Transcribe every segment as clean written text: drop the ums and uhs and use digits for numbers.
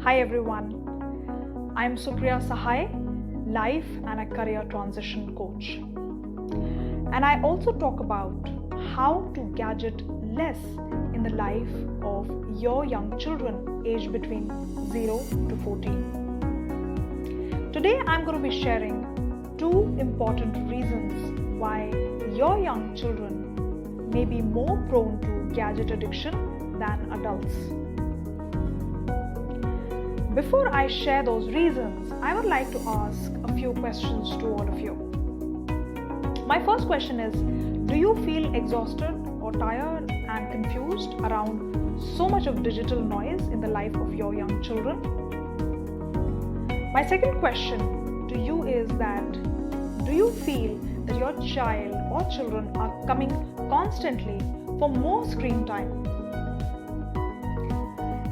Hi everyone, I'm Supriya Sahai, life and a career transition coach. And I also talk about how to gadget less in the life of your young children aged between 0 to 14. Today I'm going to be sharing 2 important reasons why your young children may be more prone to gadget addiction than adults. Before I share those reasons, I would like to ask a few questions to all of you. My first question is, do you feel exhausted or tired and confused around so much of digital noise in the life of your young children? My second question to you is that, do you feel that your child or children are coming constantly for more screen time?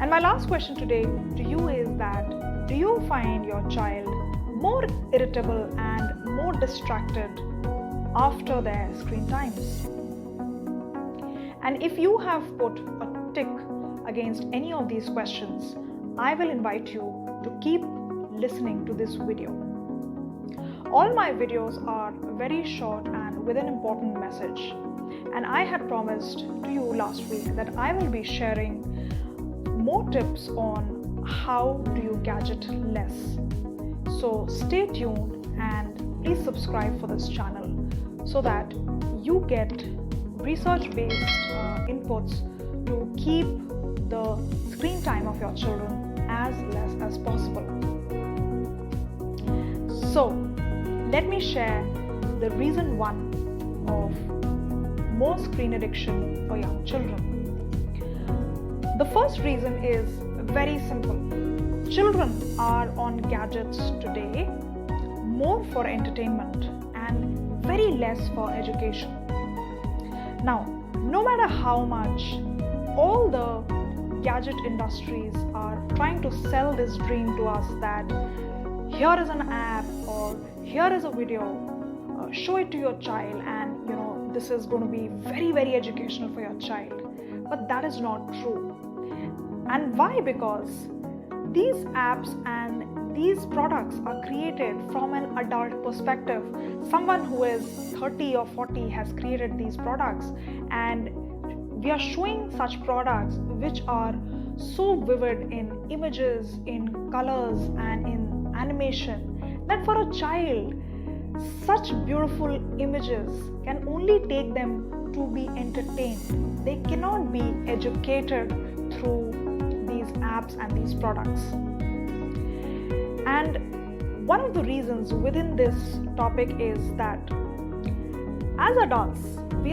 And my last question today to you is that, do you find your child more irritable and more distracted after their screen times? And if you have put a tick against any of these questions, I will invite you to keep listening to this video. All my videos are very short and with an important message. And I had promised to you last week that I will be sharing more tips on how do you gadget less. So stay tuned and please subscribe for this channel so that you get research-based inputs to keep the screen time of your children as less as possible. So let me share the reason 1 of more screen addiction for young children. The first reason is very simple. Children are on gadgets today more for entertainment and very less for education. Now, no matter how much all the gadget industries are trying to sell this dream to us that here is an app or here is a video, show it to your child and this is going to be very, very educational for your child. But that is not true. And why? Because these apps and these products are created from an adult perspective. Someone who is 30 or 40 has created these products, and we are showing such products which are so vivid in images, in colors, and in animation that for a child, such beautiful images can only take them to be entertained. They cannot be educated through these apps and these products. And one of the reasons within this topic is that as adults, we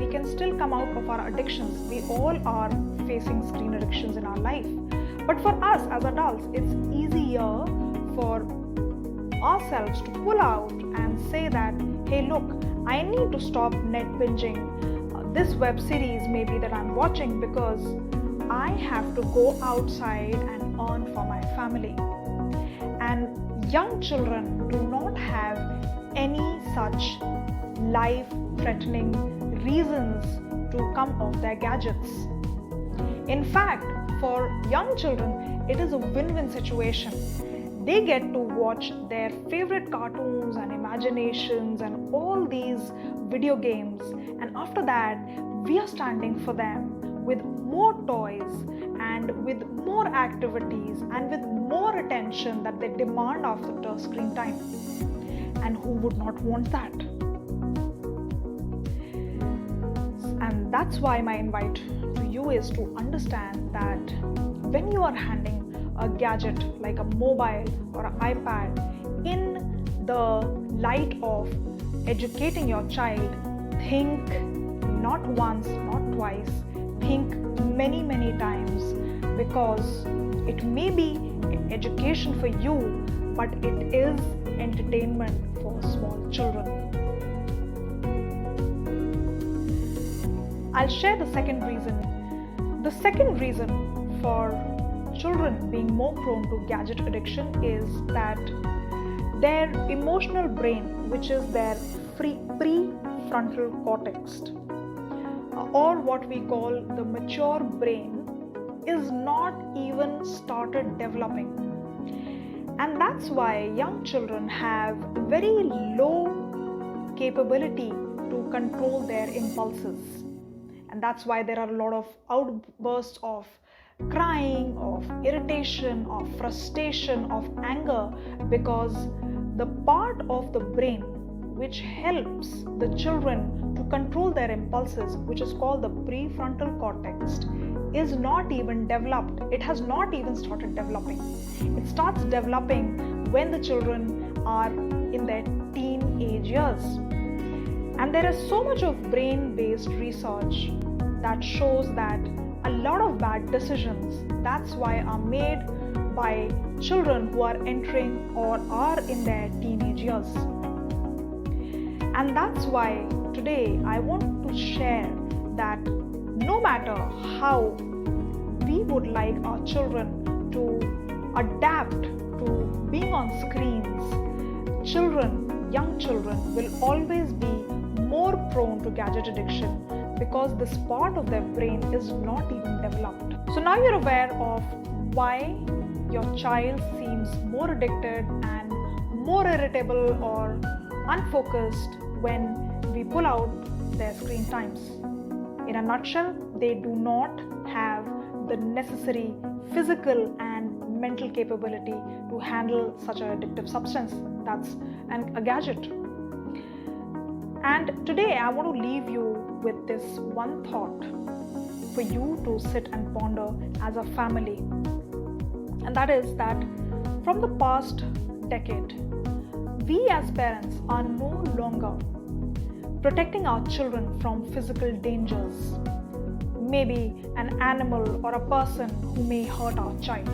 can still come out of our addictions. We all are facing screen addictions in our life. But for us as adults, it's easier for ourselves to pull out and say that, hey, look, I need to stop net binging this web series maybe that I'm watching because I have to go outside and earn for my family. And young children do not have any such life-threatening reasons to come off their gadgets. In fact, for young children, it is a win-win situation. They get to watch their favorite cartoons and imaginations and all these video games, and after that we are standing for them with more toys and with more activities and with more attention that they demand after screen time. And who would not want that? And that's why my invite to you is to understand that when you are handing a gadget like a mobile or an iPad in the light of educating your child, think not once, not twice, think many, many times, because it may be education for you, but it is entertainment for small children. I'll share the second reason. The second reason for children being more prone to gadget addiction is that their emotional brain, which is their prefrontal cortex, or what we call the mature brain, is not even started developing. And that's why young children have very low capability to control their impulses. And that's why there are a lot of outbursts of crying, of irritation, of frustration, of anger, because the part of the brain which helps the children to control their impulses, which is called the prefrontal cortex, is not even developed. It has not even started developing. It starts developing when the children are in their teenage years. And there is so much of brain-based research that shows that a lot of bad decisions, that's why, are made by children who are entering or are in their teenage years. And that's why today I want to share that no matter how we would like our children to adapt to being on screens, young children will always be more prone to gadget addiction because this part of their brain is not even developed. So now you're aware of why your child seems more addicted and more irritable or unfocused when we pull out their screen times. In a nutshell, they do not have the necessary physical and mental capability to handle such an addictive substance. That's a gadget. And today I want to leave you with this one thought for you to sit and ponder as a family. And that is that from the past decade, we as parents are no longer protecting our children from physical dangers, maybe an animal or a person who may hurt our child.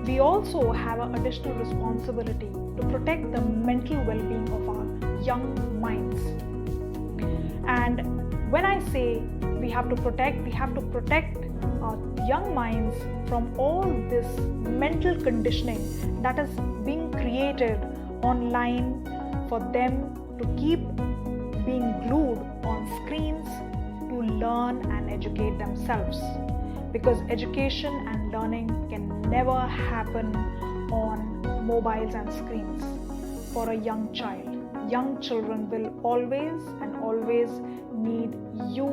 We also have an additional responsibility to protect the mental well-being of our young minds. And when I say we have to protect our young minds from all this mental conditioning that is being created online for them to keep being glued on screens to learn and educate themselves. Because education and learning can never happen on mobiles and screens for a young child. Young children will always need you,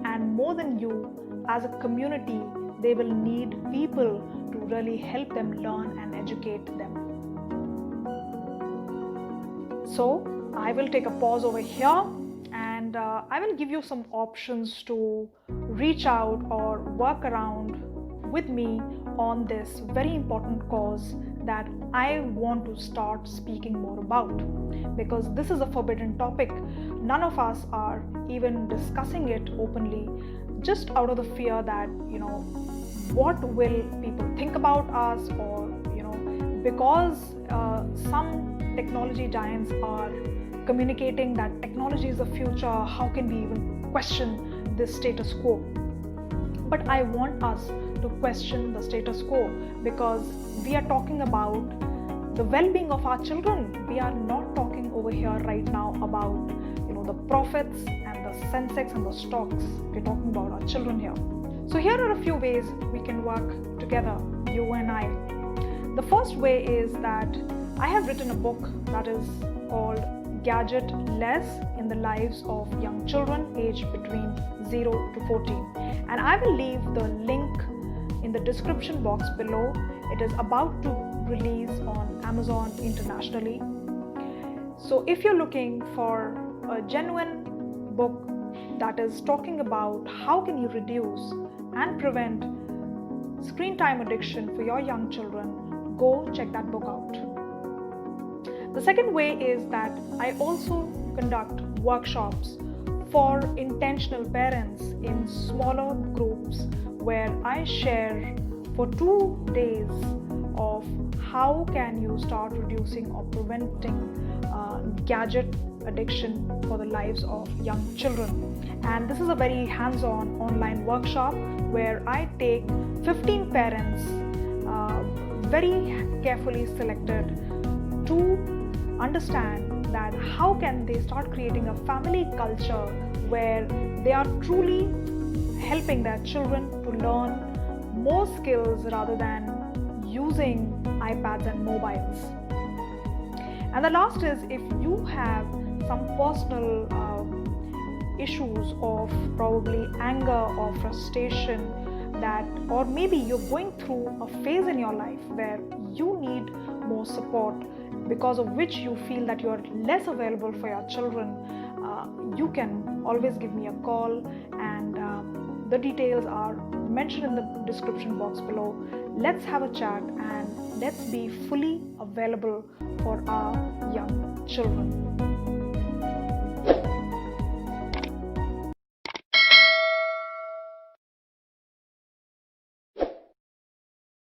and more than you, as a community, they will need people to really help them learn and educate them. So I will take a pause over here, and I will give you some options to reach out or work around with me on this very important cause that I want to start speaking more about, because this is a forbidden topic. None of us are even discussing it openly, just out of the fear that, what will people think about us, or, because some technology giants are communicating that technology is the future, how can we even question this status quo? But I want us to question the status quo, because we are talking about the well-being of our children. We are not talking over here right now about the profits and the Sensex and the stocks. We're talking about our children here. So here are a few ways we can work together, you and I. The first way is that I have written a book that is called Gadget Less in the Lives of Young Children aged between 0 to 14. And I will leave the link in the description box below. It is about to release on Amazon internationally. So if you're looking for a genuine book that is talking about how can you reduce and prevent screen time addiction for your young children, go check that book out. The second way is that I also conduct workshops for intentional parents in smaller groups, where I share for 2 days of how can you start reducing or preventing gadget addiction for the lives of young children. And this is a very hands-on online workshop where I take 15 parents, very carefully selected, to understand that how can they start creating a family culture where they are truly helping their children to learn more skills rather than using iPads and mobiles. And the last is, if you have some personal issues of probably anger or frustration, that, or maybe you're going through a phase in your life where you need more support, because of which you feel that you're less available for your children, you can always give me a call, and the details are mentioned in the description box below. Let's have a chat and let's be fully available for our young children.